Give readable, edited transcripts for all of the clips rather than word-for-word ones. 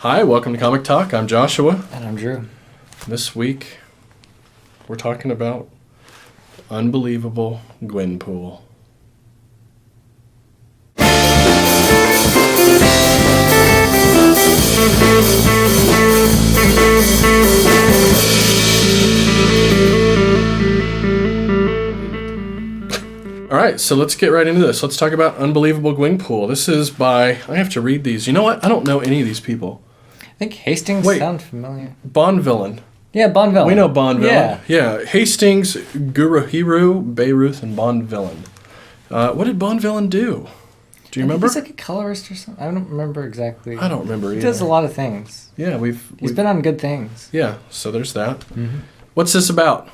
Hi, welcome to Comic Talk. I'm Joshua. And I'm Drew. This week, we're talking about unbelievable Gwenpool. All right, so let's get right into this. Let's talk about Unbelievable Gwenpool. This is by, I have to read these. You know what? I don't know any of these people. I think Hastings sound familiar. Bonvillain. Yeah, Bonvillain. We know Bonvillain. Yeah. Hastings, Guruhiru, Beirut, and Bonvillain. What did Bonvillain do? Do you remember? He's like a colorist or something. I don't remember exactly. I don't remember either. He does a lot of things. Yeah, He's been on good things. Yeah, so there's that. Mm-hmm. What's this about?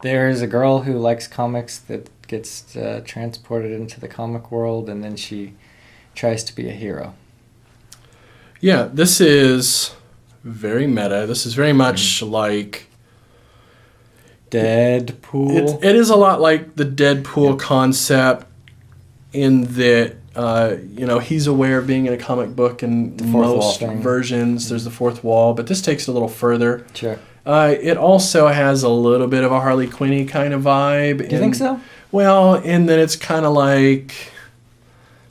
There's a girl who likes comics that gets transported into the comic world, and then she tries to be a hero. Yeah, this is very meta. This is very much like Deadpool. It is a lot like the Deadpool concept in that, he's aware of being in a comic book and most versions. There's the fourth wall, but this takes it a little further. Sure. It also has a little bit of a Harley Quinn-y kind of vibe. Do you think so? Well, in that it's kind of like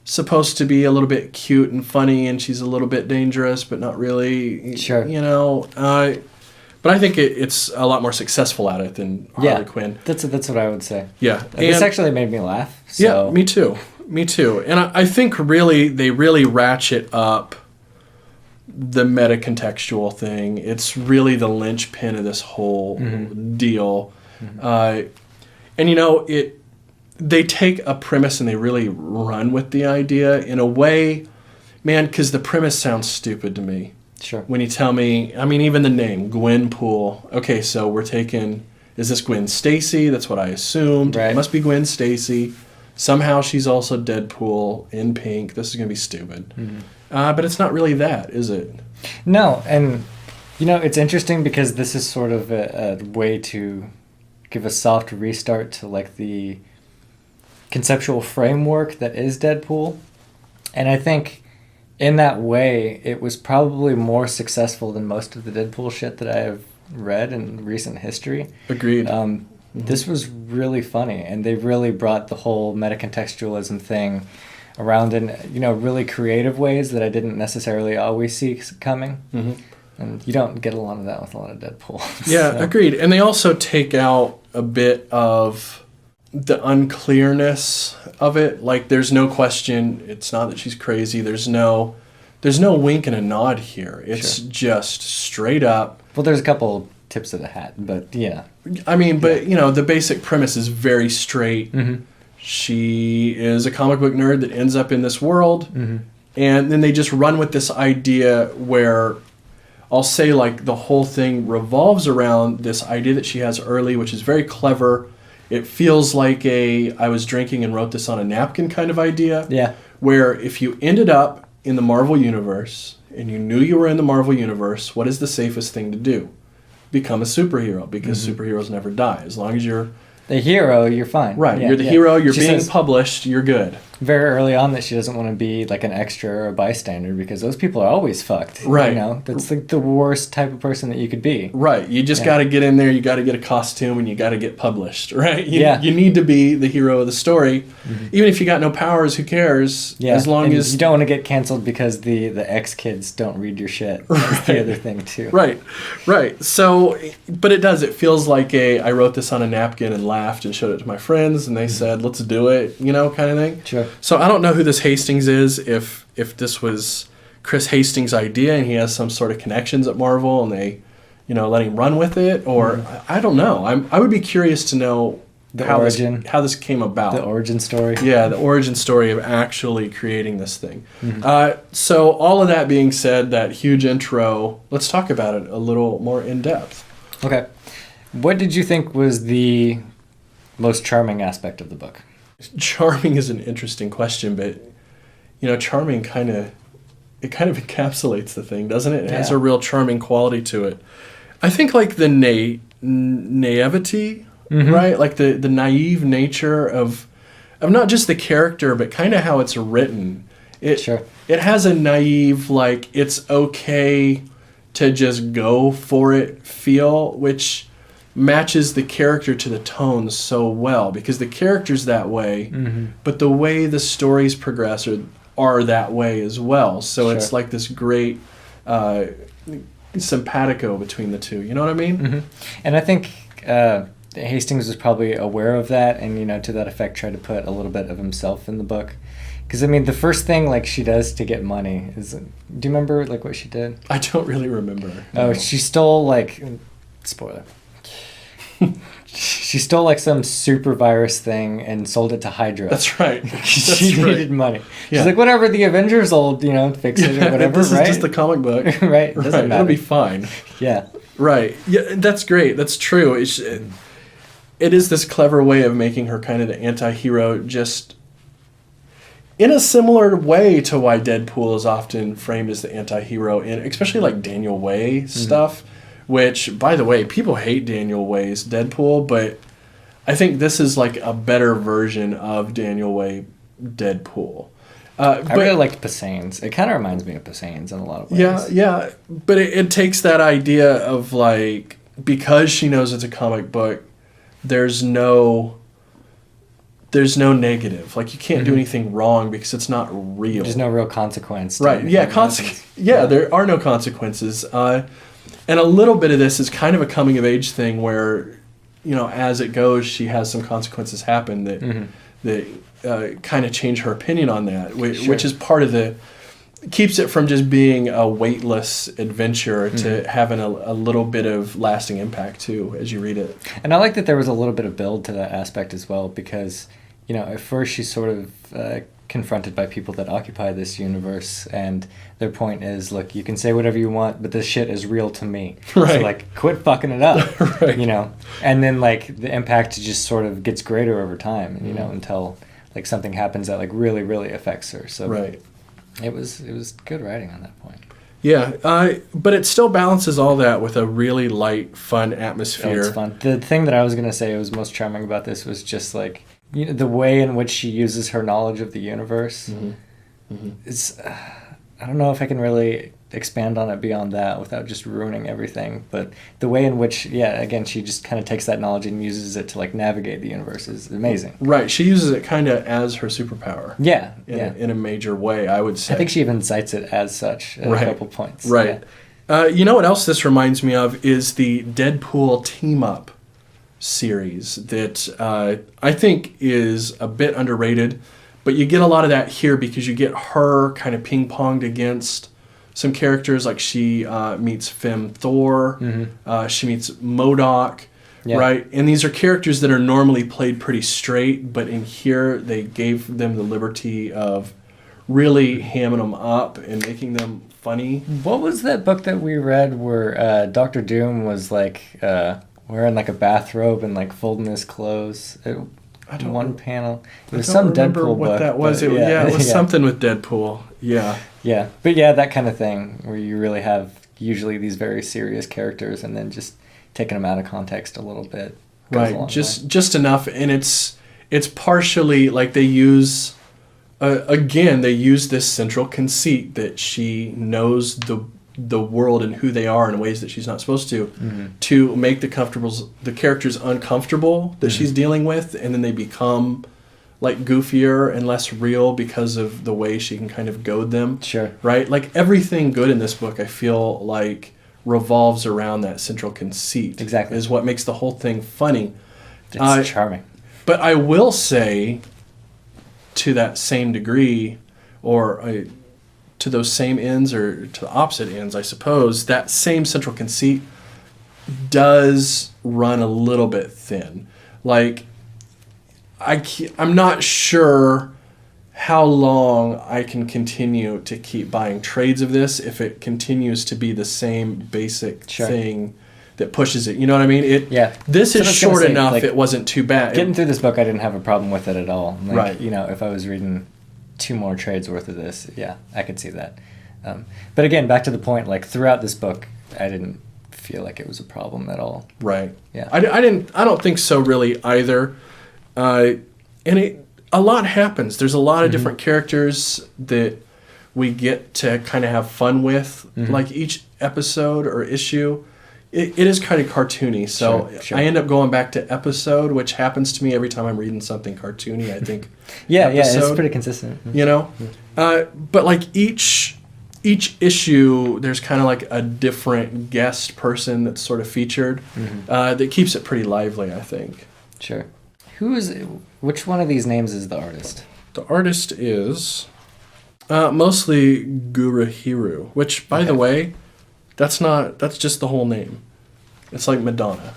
supposed to be a little bit cute and funny, and she's a little bit dangerous, but not really. Sure. But I think it's a lot more successful at it than Harley Quinn. That's what I would say. Yeah. This actually made me laugh. So. Yeah, me too. And I think they really ratchet up the meta-contextual thing. It's really the linchpin of this whole deal. Mm-hmm. And they take a premise and they really run with the idea in a way, man, because the premise sounds stupid to me. Sure. When you tell me, even the name, Gwenpool. Okay, so is this Gwen Stacy? That's what I assumed. Right. It must be Gwen Stacy. Somehow she's also Deadpool in pink. This is going to be stupid. Mm-hmm. But it's not really that, is it? No, and it's interesting because this is sort of a way to give a soft restart to like the conceptual framework that is Deadpool. And I think in that way, it was probably more successful than most of the Deadpool shit that I have read in recent history. Agreed. This was really funny, and they really brought the whole metacontextualism thing around in really creative ways that I didn't necessarily always see coming. Mm-hmm. And you don't get a lot of that with a lot of Deadpool. Yeah, so. Agreed. And they also take out a bit of the unclearness of it. Like, there's no question. It's not that she's crazy. There's no wink and a nod here. It's just straight up. Well, there's a couple tips of the hat, but yeah. The basic premise is very straight. Mm-hmm. She is a comic book nerd that ends up in this world. Mm-hmm. And then they just run with this idea where I'll say like the whole thing revolves around this idea that she has early, which is very clever. It feels like I was drinking and wrote this on a napkin kind of idea. Yeah. Where if you ended up in the Marvel Universe and you knew you were in the Marvel Universe, what is the safest thing to do? Become a superhero, because superheroes never die. As long as you're the hero, you're fine. Right. You're the hero. You're being published. You're good. Very early on that she doesn't want to be like an extra or a bystander because those people are always fucked. Right. That's like the worst type of person that you could be. Right. You just got to get in there. You got to get a costume and you got to get published. Right. You need to be the hero of the story. Mm-hmm. Even if you got no powers, who cares? Yeah. As long as you don't want to get canceled because the ex-kids don't read your shit. That's the other thing too. Right. So, but it does. It feels like I wrote this on a napkin and laughed and showed it to my friends and they said, let's do it, kind of thing. Sure. So I don't know who this Hastings is, if this was Chris Hastings' idea and he has some sort of connections at Marvel and they, let him run with it, or I don't know. I would be curious to know how this came about. The origin story. Yeah, the origin story of actually creating this thing. Mm-hmm. So all of that being said, that huge intro, let's talk about it a little more in depth. Okay. What did you think was the most charming aspect of the book? Charming is an interesting question, but charming kind of encapsulates the thing, doesn't it? It has a real charming quality to it. I think like the naivety, right? Like the naive nature of not just the character, but kind of how it's written. it has a naive, like, it's okay to just go for it feel, which matches the character to the tone so well, because the character's that way, but the way the stories progress are that way as well. So it's like this great simpatico between the two. You know what I mean? Mm-hmm. And I think Hastings was probably aware of that, and, you know, to that effect, tried to put a little bit of himself in the book. Because, I mean, the first thing, like, she does to get money is... Do you remember, like, what she did? I don't really remember. No. Oh, she stole, like... Spoiler. She stole, like, some super virus thing and sold it to Hydra. That's right. She needed money. She's like, whatever, the Avengers will, you know, fix it or whatever, this right? This is just the comic book. Right. It doesn't matter. It'll be fine. Yeah. Right. Yeah, that's great. That's true. It is this clever way of making her kind of the anti-hero, just... in a similar way to why Deadpool is often framed as the anti-hero, in especially like Daniel Way stuff, which, by the way, people hate Daniel Way's Deadpool, but I think this is like a better version of Daniel Way Deadpool. I really liked Passanes. It kind of reminds me of Passanes in a lot of ways. Yeah, but it takes that idea of, like, because she knows it's a comic book, there's no negative. Like, you can't do anything wrong because it's not real. There's no real consequence. Right. Yeah. There are no consequences. And a little bit of this is kind of a coming of age thing where, you know, as it goes, she has some consequences happen that kind of change her opinion on that, which is part of keeps it from just being a weightless adventure to having a little bit of lasting impact too as you read it. And I like that there was a little bit of build to that aspect as well, because, you know, at first she's sort of confronted by people that occupy this universe, and their point is, look, you can say whatever you want, but this shit is real to me. Right. So, like, quit fucking it up. Right. You know? And then, like, the impact just sort of gets greater over time, you know, until, like, something happens that, like, really, really affects her. So right. It was good writing on that point. Yeah, but it still balances all that with a really light, fun atmosphere. Oh, it's fun. The thing that I was going to say was most charming about this was just, like, you know, the way in which she uses her knowledge of the universe. It's, I don't know if I can really expand on it beyond that without just ruining everything, but the way in which, again, she just kind of takes that knowledge and uses it to, like, navigate the universe is amazing. Right, she uses it kind of as her superpower. Yeah, in a major way, I would say. I think she even cites it as such at a couple points. Right. Yeah. You know what else this reminds me of is the Deadpool team-up series that I think is a bit underrated, but you get a lot of that here because you get her kind of ping-ponged against some characters, like she meets Femme Thor, she meets MODOK, right? And these are characters that are normally played pretty straight, but in here they gave them the liberty of really hamming them up and making them funny. What was that book that we read where Dr. Doom was like wearing like a bathrobe and like folding his clothes? I don't one panel. It was some Deadpool what book. That was. It was something with Deadpool. Yeah. Yeah, but that kind of thing where you really have usually these very serious characters and then just taking them out of context a little bit. Right, just enough, and it's partially like they use they use this central conceit that she knows the world and who they are in ways that she's not supposed to make the characters uncomfortable that she's dealing with, and then they become like goofier and less real because of the way she can kind of goad them. Sure. Right? Like everything good in this book, I feel like revolves around that central conceit. Exactly. Is what makes the whole thing funny. It's charming. But I will say, to that same degree, or to those same ends, or to the opposite ends, I suppose, that same central conceit does run a little bit thin. Like, I'm not sure how long I can continue to keep buying trades of this if it continues to be the same basic thing that pushes it. You know what I mean? This is short enough, like, it wasn't too bad. Getting through this book, I didn't have a problem with it at all. Like, right. You know, if I was reading 2 more trades worth of this, I could see that. But again, back to the point, like, throughout this book, I didn't feel like it was a problem at all. Right. Yeah. I don't think so really either. And a lot happens. There's a lot of different characters that we get to kind of have fun with, like each episode or issue. It is kind of cartoony, so Sure. I end up going back to episode, which happens to me every time I'm reading something cartoony. I think Yeah, episode, it's pretty consistent. you know. But like each issue, there's kind of like a different guest person that's sort of featured that keeps it pretty lively, I think. Sure. Which one of these names is the artist? The artist is mostly Gurahiru, which, by the way, that's just the whole name. It's like Madonna.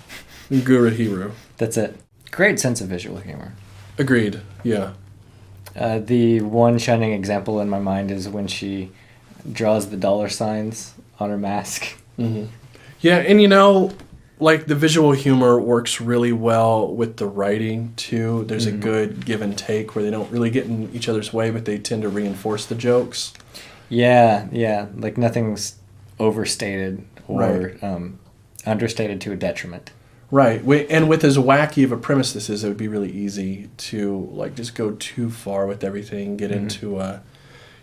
Gurahiru. That's it. Great sense of visual humor. Agreed, yeah. The one shining example in my mind is when she draws the dollar signs on her mask. Mm-hmm. Yeah, and like the visual humor works really well with the writing too. There's a good give and take where they don't really get in each other's way, but they tend to reinforce the jokes. Yeah. Like nothing's overstated or Right. Understated to a detriment. Right, and with as wacky of a premise this is, it would be really easy to like just go too far with everything, get into a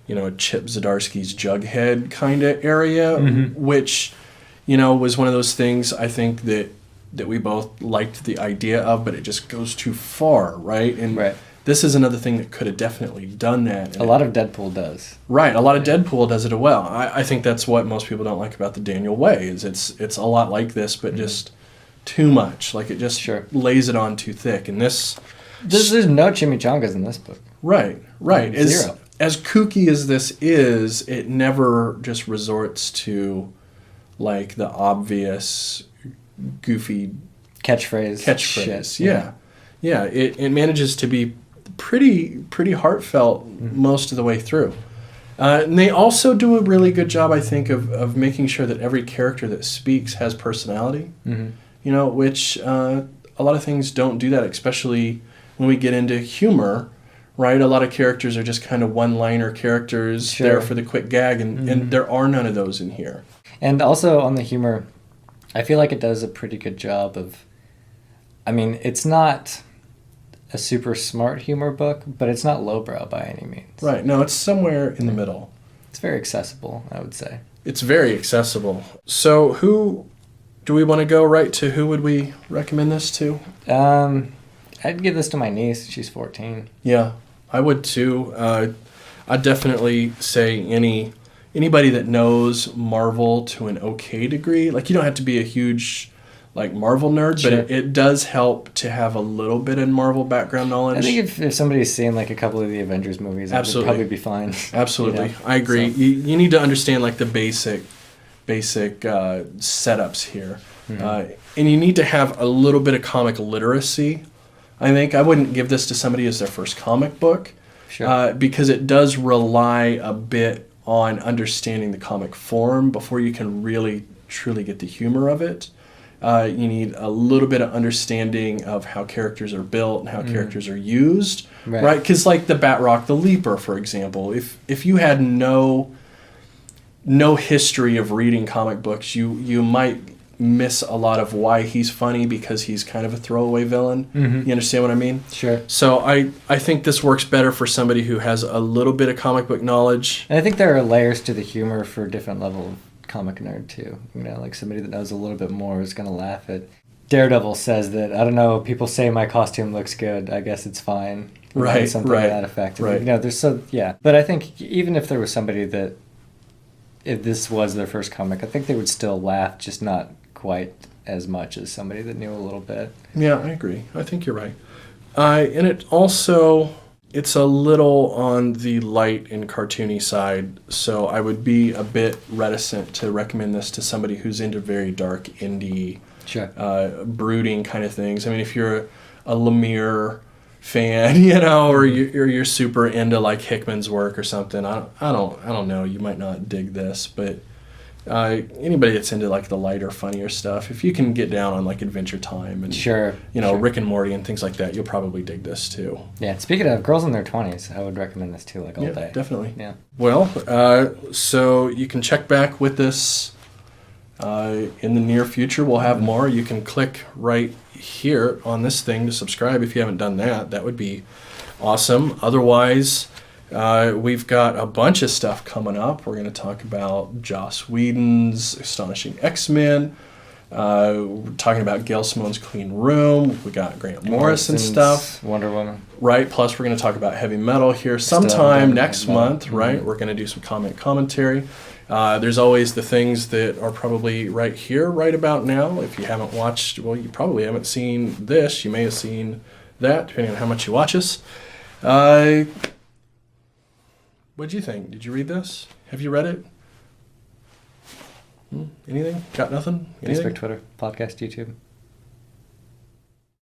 Chip Zdarsky's Jughead kind of area, which was one of those things I think that we both liked the idea of, but it just goes too far, right? And Right. this is another thing that could have definitely done that. A lot of Deadpool does. Right, a lot of Deadpool does it well. I think that's what most people don't like about the Daniel Way, is it's a lot like this, but just too much. Like it just lays it on too thick. And There's no chimichangas in this book. Right. Zero. As kooky as this is, it never just resorts to like the obvious goofy catchphrase. Shit. Yeah. It manages to be pretty heartfelt most of the way through. And they also do a really good job, I think, of making sure that every character that speaks has personality. Which a lot of things don't do that, especially when we get into humor, right? A lot of characters are just kind of one-liner characters there for the quick gag, and there are none of those in here. And also on the humor, I feel like it does a pretty good job of, it's not a super smart humor book, but it's not lowbrow by any means. Right. No, it's somewhere in the middle. It's very accessible, I would say. It's very accessible. So do we want to go right to who would we recommend this to? I'd give this to my niece. She's 14. Yeah, I would too. I'd definitely say anybody that knows Marvel to an okay degree. Like, you don't have to be a huge like Marvel nerd, but it does help to have a little bit in Marvel background knowledge. I think if somebody's seen like a couple of the Avengers movies, it would probably be fine. Absolutely. I agree. So. You need to understand like the basic setups here. And you need to have a little bit of comic literacy. I think I wouldn't give this to somebody as their first comic book, because it does rely a bit on understanding the comic form before you can really truly get the humor of it. You need a little bit of understanding of how characters are built and how characters are used, right? Because like the Batroc the Leaper, for example, if you had no history of reading comic books, you might miss a lot of why he's funny, because he's kind of a throwaway villain. You understand what I mean? Sure. So I think this works better for somebody who has a little bit of comic book knowledge. And I think there are layers to the humor for a different level of comic nerd too. Like somebody that knows a little bit more is going to laugh at Daredevil says that, I don't know, people say my costume looks good, I guess it's fine. Right, something to that effect. Right. But I think even if there was somebody that, if this was their first comic, I think they would still laugh, just not quite as much as somebody that knew a little bit. Yeah, I agree. I think you're right. And it's a little on the light and cartoony side, so I would be a bit reticent to recommend this to somebody who's into very dark indie, brooding kind of things. I mean, if you're a Lemire fan, or you're super into like Hickman's work or something, I don't know, you might not dig this, but anybody that's into like the lighter, funnier stuff, if you can get down on like Adventure Time and Rick and Morty and things like that, you'll probably dig this too. Yeah, speaking of girls in their 20s, I would recommend this too, like all day. Definitely. Yeah. Well, so you can check back with this in the near future. We'll have more. You can click right here on this thing to subscribe if you haven't done that. That would be awesome. Otherwise, We've got a bunch of stuff coming up. We're going to talk about Joss Whedon's Astonishing X-Men. We're talking about Gail Simone's Clean Room. We got Grant Morrison stuff. Wonder Woman. Right. Plus, we're going to talk about heavy metal here sometime next month. Right. We're going to do some commentary. There's always the things that are probably right here, right about now. If you haven't watched, well, you probably haven't seen this. You may have seen that, depending on how much you watch us. What'd you think? Did you read this? Have you read it? Anything? Got nothing? Anything? Facebook, Twitter, podcast, YouTube.